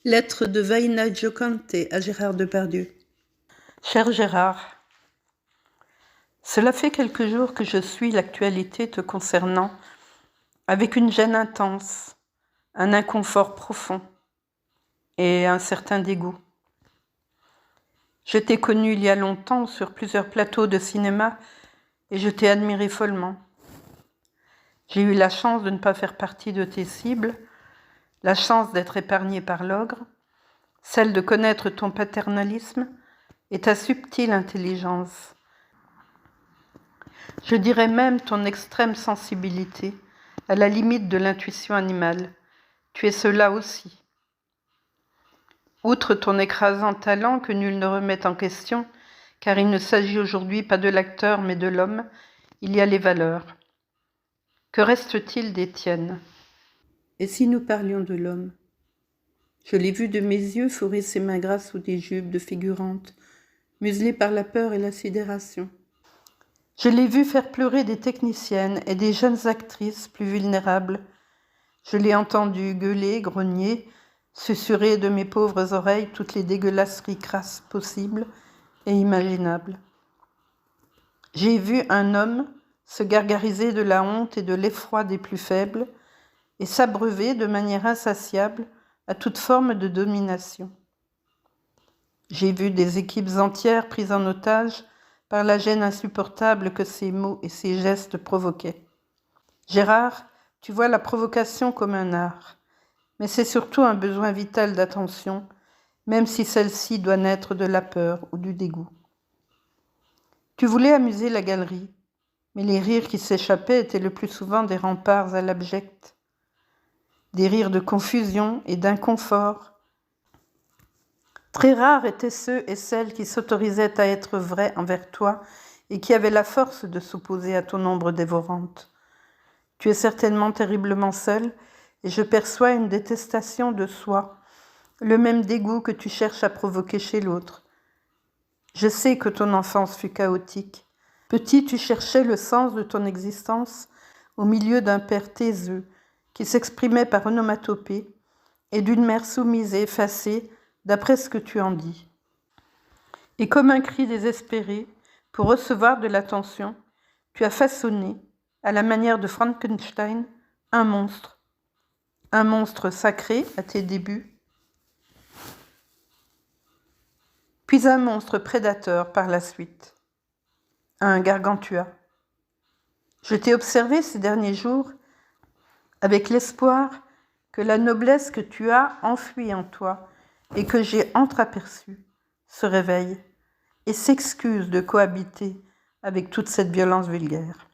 Lettre de Vaina Giocante à Gérard Depardieu. Cher Gérard, cela fait quelques jours que je suis l'actualité te concernant avec une gêne intense, un inconfort profond et un certain dégoût. Je t'ai connu il y a longtemps sur plusieurs plateaux de cinéma et je t'ai admiré follement. J'ai eu la chance de ne pas faire partie de tes cibles, la chance d'être épargnée par l'ogre, celle de connaître ton paternalisme et ta subtile intelligence. Je dirais même ton extrême sensibilité, à la limite de l'intuition animale. Tu es cela aussi. Outre ton écrasant talent que nul ne remet en question, car il ne s'agit aujourd'hui pas de l'acteur mais de l'homme, il y a les valeurs. Que reste-t-il des tiennes ? Et si nous parlions de l'homme ? Je l'ai vu de mes yeux fourrer ses mains grasses sous des jupes de figurantes, muselées par la peur et la sidération. Je l'ai vu faire pleurer des techniciennes et des jeunes actrices plus vulnérables. Je l'ai entendu gueuler, grogner, susurrer de mes pauvres oreilles toutes les dégueulasseries crasses possibles et imaginables. J'ai vu un homme se gargariser de la honte et de l'effroi des plus faibles et s'abreuver de manière insatiable à toute forme de domination. J'ai vu des équipes entières prises en otage par la gêne insupportable que ces mots et ces gestes provoquaient. Gérard, tu vois la provocation comme un art, mais c'est surtout un besoin vital d'attention, même si celle-ci doit naître de la peur ou du dégoût. Tu voulais amuser la galerie, mais les rires qui s'échappaient étaient le plus souvent des remparts à l'abject, des rires de confusion et d'inconfort. Très rares étaient ceux et celles qui s'autorisaient à être vrais envers toi et qui avaient la force de s'opposer à ton ombre dévorante. Tu es certainement terriblement seul et je perçois une détestation de soi, le même dégoût que tu cherches à provoquer chez l'autre. Je sais que ton enfance fut chaotique. Petit, tu cherchais le sens de ton existence au milieu d'un père taiseux qui s'exprimait par onomatopée et d'une mère soumise et effacée d'après ce que tu en dis. Et comme un cri désespéré, pour recevoir de l'attention, tu as façonné, à la manière de Frankenstein, un monstre sacré à tes débuts, puis un monstre prédateur par la suite, un gargantua. Je t'ai observé ces derniers jours avec l'espoir que la noblesse que tu as enfouie en toi et que j'ai entreaperçue se réveille et s'excuse de cohabiter avec toute cette violence vulgaire.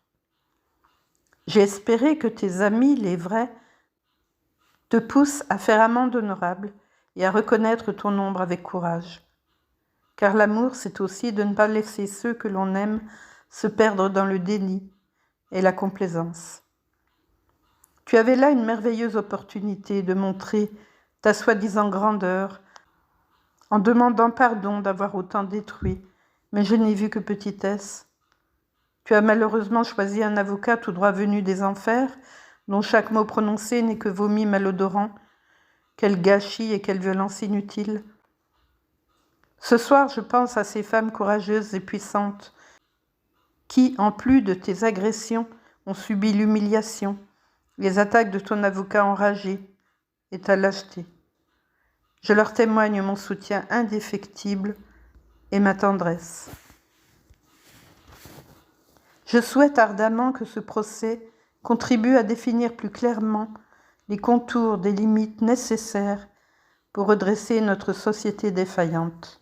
J'ai espéré que tes amis, les vrais, te poussent à faire amende honorable et à reconnaître ton ombre avec courage. Car l'amour, c'est aussi de ne pas laisser ceux que l'on aime se perdre dans le déni et la complaisance. Tu avais là une merveilleuse opportunité de montrer ta soi-disant grandeur en demandant pardon d'avoir autant détruit, mais je n'ai vu que petitesse. Tu as malheureusement choisi un avocat tout droit venu des enfers, dont chaque mot prononcé n'est que vomi malodorant. Quel gâchis et quelle violence inutile. Ce soir, je pense à ces femmes courageuses et puissantes qui, en plus de tes agressions, ont subi l'humiliation, les attaques de ton avocat enragé et ta lâcheté. Je leur témoigne mon soutien indéfectible et ma tendresse. Je souhaite ardemment que ce procès contribue à définir plus clairement les contours des limites nécessaires pour redresser notre société défaillante.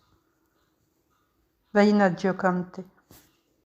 Vaina Giocante.